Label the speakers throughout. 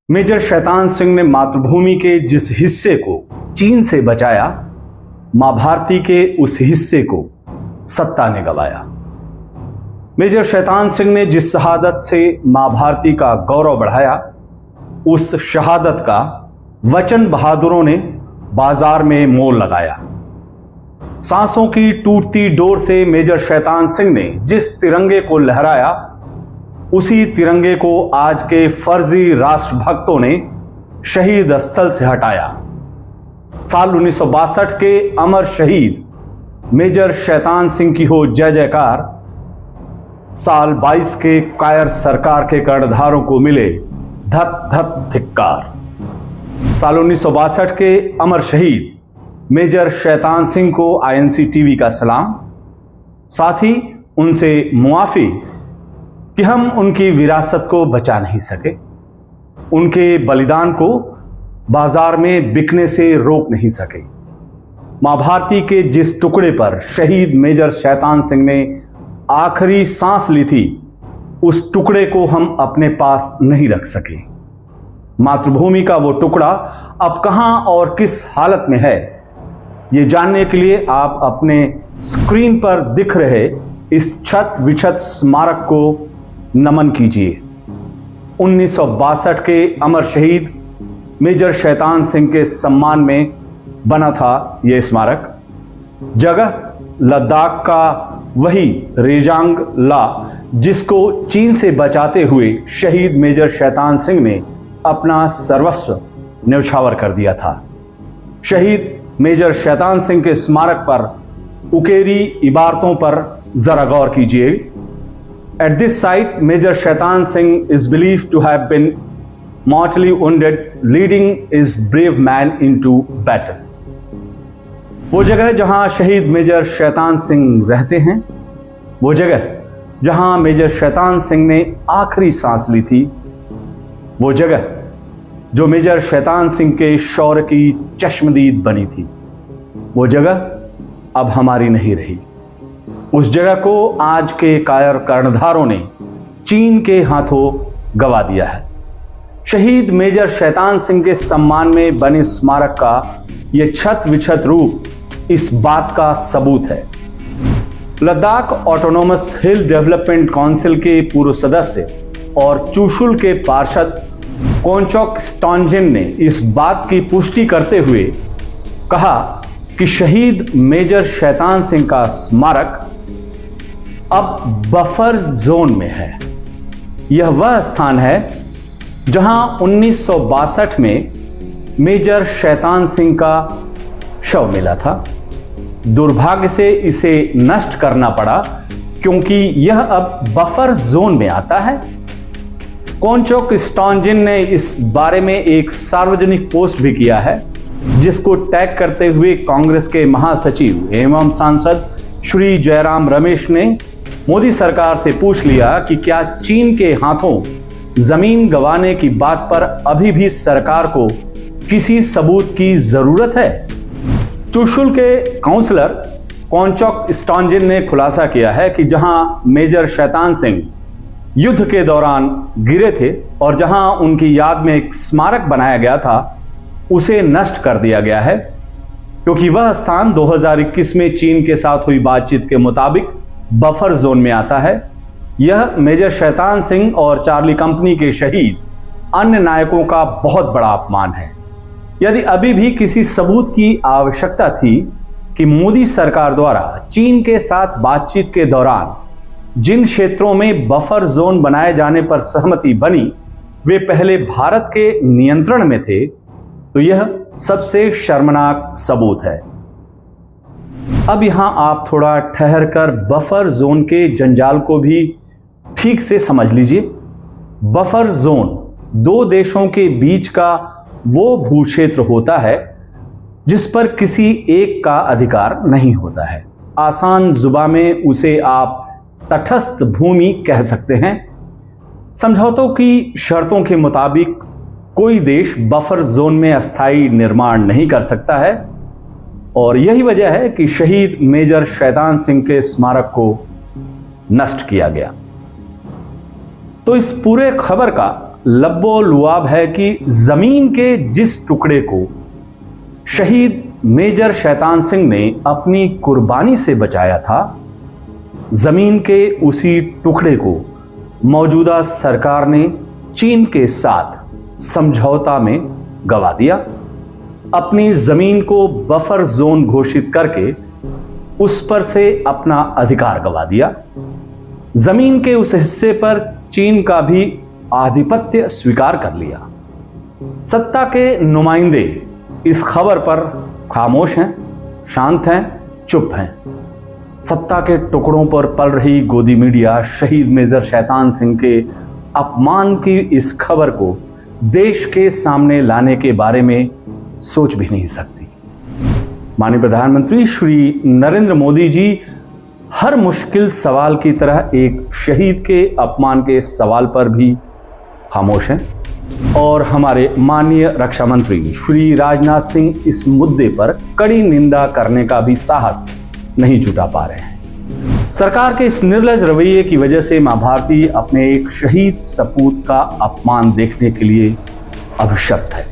Speaker 1: Major Shaitan Singh ने मातृभूमि के जिस हिस्से को चीन से बचाया, मां भारती के उस हिस्से को सत्ता ने गवाया। मेजर शैतान सिंह ने जिस शहादत से मां भारती का गौरव बढ़ाया, उस शहादत का वचन बहादुरों ने बाजार में मोल लगाया। सांसों की टूटती डोर से मेजर शैतान सिंह ने जिस तिरंगे को लहराया, उसी तिरंगे को आज के फर्जी राष्ट्रभक्तों ने शहीद स्थल से हटाया। साल 1962 के अमर शहीद मेजर शैतान सिंह की हो जय जयकार। साल 22 के कायर सरकार के कर्णधारों को मिले धक धक धिक्कार। साल 1962 के अमर शहीद मेजर शैतान सिंह को आईएनसी टीवी का सलाम, साथ ही उनसे मुआफी कि हम उनकी विरासत को बचा नहीं सके, उनके बलिदान को बाजार में बिकने से रोक नहीं सके। मां भारती के जिस टुकड़े पर शहीद मेजर शैतान सिंह ने आखिरी सांस ली थी, उस टुकड़े को हम अपने पास नहीं रख सके। मातृभूमि का वो टुकड़ा अब कहां और किस हालत में है, ये जानने के लिए आप अपने स्क्रीन पर दिख रहे इस छत विछत स्मारक को नमन कीजिए। 1962 के अमर शहीद मेजर शैतान सिंह के सम्मान में बना था यह स्मारक। जगह लद्दाख का वही रेजांग ला, जिसको चीन से बचाते हुए शहीद मेजर शैतान सिंह ने अपना सर्वस्व न्यौछावर कर दिया था। शहीद मेजर शैतान सिंह के स्मारक पर उकेरी इबारतों पर जरा गौर कीजिए। At this site, Major Shaitan Singh is believed to have been mortally wounded, leading his brave man into battle. वो जगह जहां शहीद मेजर शैतान सिंह रहते हैं, वो जगह जहां मेजर शैतान सिंह ने आखिरी सांस ली थी, वो जगह जो मेजर शैतान सिंह के शौर्य की चश्मदीद बनी थी, वो जगह अब हमारी नहीं रही। उस जगह को आज के कायर कर्णधारों ने चीन के हाथों गवा दिया है। शहीद मेजर शैतान सिंह के सम्मान में बने स्मारक का यह छत विछत रूप इस बात का सबूत है। लद्दाख ऑटोनोमस हिल डेवलपमेंट काउंसिल के पूर्व सदस्य और चुशुल के पार्षद कोंचोक स्टोंजिन ने इस बात की पुष्टि करते हुए कहा कि शहीद मेजर शैतान सिंह का स्मारक अब बफर जोन में है। यह वह स्थान है जहां 1962 में मेजर शैतान सिंह का शव मिला था। दुर्भाग्य से इसे नष्ट करना पड़ा क्योंकि यह अब बफर जोन में आता है। कोंचोक स्टोंजिन ने इस बारे में एक सार्वजनिक पोस्ट भी किया है, जिसको टैग करते हुए कांग्रेस के महासचिव एवं सांसद श्री जयराम रमेश ने मोदी सरकार से पूछ लिया कि क्या चीन के हाथों जमीन गंवाने की बात पर अभी भी सरकार को किसी सबूत की जरूरत है। चुशुल के काउंसलर कोंचोक स्टोंजिन ने खुलासा किया है कि जहां मेजर शैतान सिंह युद्ध के दौरान गिरे थे और जहां उनकी याद में एक स्मारक बनाया गया था, उसे नष्ट कर दिया गया है क्योंकि वह स्थान 2021 में चीन के साथ हुई बातचीत के मुताबिक बफर जोन में आता है। यह मेजर शैतान सिंह और चार्ली कंपनी के शहीद अन्य नायकों का बहुत बड़ा अपमान है। यदि अभी भी किसी सबूत की आवश्यकता थी कि मोदी सरकार द्वारा चीन के साथ बातचीत के दौरान जिन क्षेत्रों में बफर जोन बनाए जाने पर सहमति बनी वे पहले भारत के नियंत्रण में थे, तो यह सबसे शर्मनाक सबूत है। अब यहां आप थोड़ा ठहरकर बफर जोन के जंजाल को भी ठीक से समझ लीजिए। बफर जोन दो देशों के बीच का वो भूक्षेत्र होता है जिस पर किसी एक का अधिकार नहीं होता है। आसान जुबान में उसे आप तटस्थ भूमि कह सकते हैं। समझौतों की शर्तों के मुताबिक कोई देश बफर जोन में अस्थायी निर्माण नहीं कर सकता है और यही वजह है कि शहीद मेजर शैतान सिंह के स्मारक को नष्ट किया गया। तो इस पूरे खबर का लब्बो लुआब है कि जमीन के जिस टुकड़े को शहीद मेजर शैतान सिंह ने अपनी कुर्बानी से बचाया था, जमीन के उसी टुकड़े को मौजूदा सरकार ने चीन के साथ समझौता में गंवा दिया। अपनी जमीन को बफर जोन घोषित करके उस पर से अपना अधिकार गंवा दिया। जमीन के उस हिस्से पर चीन का भी आधिपत्य स्वीकार कर लिया। सत्ता के नुमाइंदे इस खबर पर खामोश हैं, शांत हैं, चुप हैं। सत्ता के टुकड़ों पर पल रही गोदी मीडिया शहीद मेजर शैतान सिंह के अपमान की इस खबर को देश के सामने लाने के बारे में सोच भी नहीं सकती। माननीय प्रधानमंत्री श्री नरेंद्र मोदी जी हर मुश्किल सवाल की तरह एक शहीद के अपमान के सवाल पर भी खामोश हैं और हमारे माननीय रक्षा मंत्री श्री राजनाथ सिंह इस मुद्दे पर कड़ी निंदा करने का भी साहस नहीं जुटा पा रहे हैं। सरकार के इस निर्लज रवैये की वजह से मां भारती अपने एक शहीद सपूत का अपमान देखने के लिए अभिशप्त है।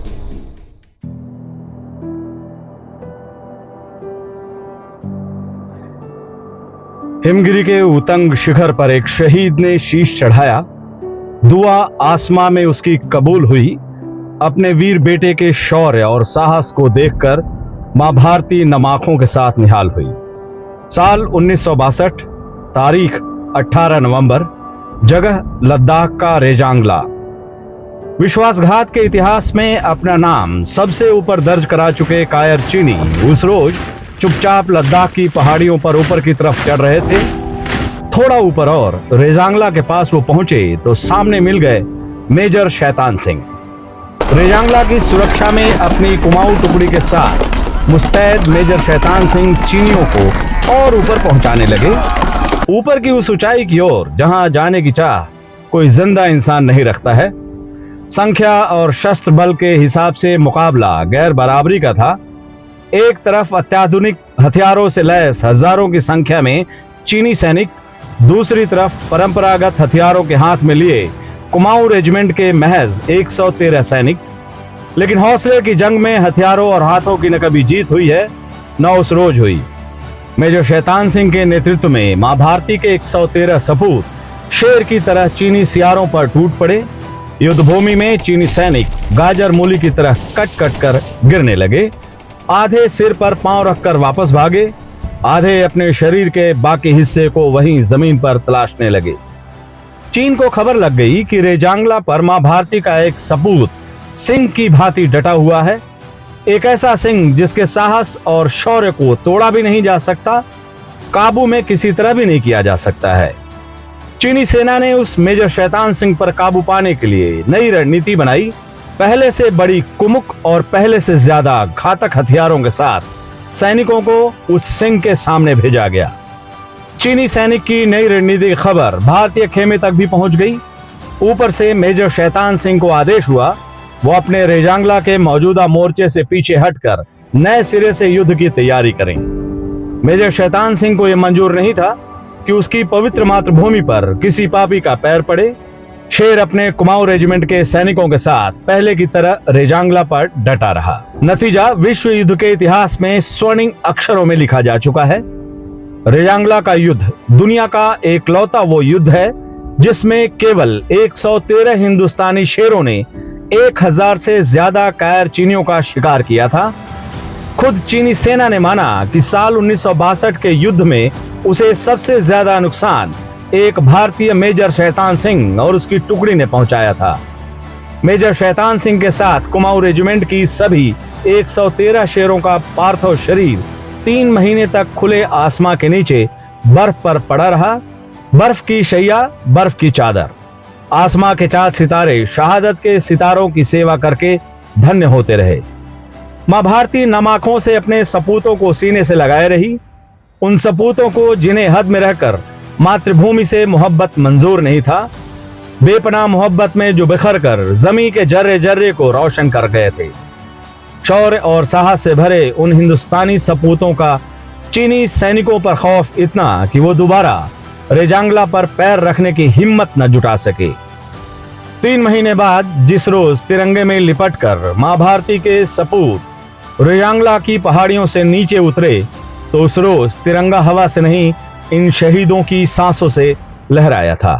Speaker 1: हिमगिरी के उतंग शिखर पर एक शहीद ने शीश चढ़ाया, दुआ आसमां में उसकी कबूल हुई। अपने वीर बेटे के शौर्य और साहस को देखकर मां भारती नम आंखों के साथ निहाल हुई। साल 1962, तारीख 18 नवंबर, जगह लद्दाख का रेजांगला। विश्वासघात के इतिहास में अपना नाम सबसे ऊपर दर्ज करा चुके कायर चीनी उस रोज चुपचाप लद्दाख की पहाड़ियों पर ऊपर की तरफ चढ़ रहे थे। थोड़ा ऊपर और रेजांगला के पास वो पहुंचे तो सामने मिल गए मेजर शैतान सिंह। रेजांगला की सुरक्षा में अपनी कुमाऊं टुकड़ी के साथ मुस्तैद मेजर शैतान सिंह चीनियों को और ऊपर पहुंचाने लगे, ऊपर की उस ऊंचाई की ओर जहां जाने की चाह कोई जिंदा इंसान नहीं रखता है। संख्या और शस्त्र बल के हिसाब से मुकाबला गैर बराबरी का था। एक तरफ अत्याधुनिक हथियारों से लैस हजारों की संख्या में चीनी सैनिक, दूसरी तरफ परंपरागत हथियारों के हाथ में लिए कुमाऊं रेजिमेंट के महज 113 सैनिक। लेकिन हौसले की जंग में हथियारों और हाथों की न कभी जीत हुई है, न उस रोज हुई। मेजर शैतान सिंह के नेतृत्व में मां भारती के 113 सपूत शेर की तरह चीनी सियारों पर टूट पड़े। युद्धभूमि में चीनी सैनिक गाजर मूली की तरह कट कट कर गिरने लगे। आधे सिर पर पांव रखकर वापस भागे, आधे अपने शरीर के बाकी हिस्से को वहीं जमीन पर तलाशने लगे। चीन को खबर लग गई कि रेजांगला पर मां भारती का एक सपूत सिंह की भांति डटा हुआ है। एक ऐसा सिंह जिसके साहस और शौर्य को तोड़ा भी नहीं जा सकता, काबू में किसी तरह भी नहीं किया जा सकता है। चीनी सेना ने उस मेजर शैतान सिंह पर काबू पाने के लिए नई रणनीति बनाई। पहले से बड़ी कुमुक और पहले से ज्यादा घातक हथियारों के साथ सैनिकों को उस सिंह के सामने भेजा गया। चीनी सैनिक की नई रणनीति की खबर भारतीय खेमे तक भी पहुंच गई। ऊपर से मेजर शैतान सिंह को आदेश हुआ वो अपने रेजांगला के मौजूदा मोर्चे से पीछे हटकर नए सिरे से युद्ध की तैयारी करें। मेजर शैतान सिंह को यह मंजूर नहीं था कि उसकी पवित्र मातृभूमि पर किसी पापी का पैर पड़े। शेर अपने कुमाऊं रेजिमेंट के सैनिकों के साथ पहले की तरह रेजांगला पर डटा रहा। नतीजा विश्व युद्ध के इतिहास में स्वर्णिम अक्षरों में लिखा जा चुका है। रेजांगला का युद्ध दुनिया का एकलौता वो युद्ध है जिसमें केवल 113 हिंदुस्तानी शेरों ने 1000 से ज्यादा कायर चीनियों का शिकार किया था। खुद चीनी सेना ने माना कि साल 1962 के युद्ध में उसे सबसे ज्यादा नुकसान एक भारतीय मेजर शैतान सिंह और उसकी टुकड़ी ने पहुंचाया था। मेजर शैतान सिंह के साथ कुमाऊं रेजिमेंट की सभी 113 शेरों का पार्थिव शरीर 3 महीने तक खुले आसमां के नीचे बर्फ पर पड़ा रहा। बर्फ की शैया, बर्फ की चादर। आसमां के चांद सितारे शहादत के सितारों की सेवा करके धन्य होते रहे। मां भारती नम आंखों से अपने सपूतों को सीने से लगाए रही। उन सपूतों को जिन्हें हद में रहकर मातृभूमि से मोहब्बत मंजूर नहीं था, बेपनाह मोहब्बत में जो बिखर कर जमीन के जर्रे जर्रे को रोशन कर गए थे। शौर्य और साहस से भरे उन हिंदुस्तानी सपूतों का चीनी सैनिकों पर खौफ इतना कि वो दोबारा रेजांगला पर पैर रखने की हिम्मत न जुटा सके। 3 महीने बाद जिस रोज तिरंगे में लिपटकर मां भारती के सपूत रेयांगला की पहाड़ियों से नीचे उतरे, तो उस रोज तिरंगा हवा से नहीं, इन शहीदों की सांसों से लहराया था।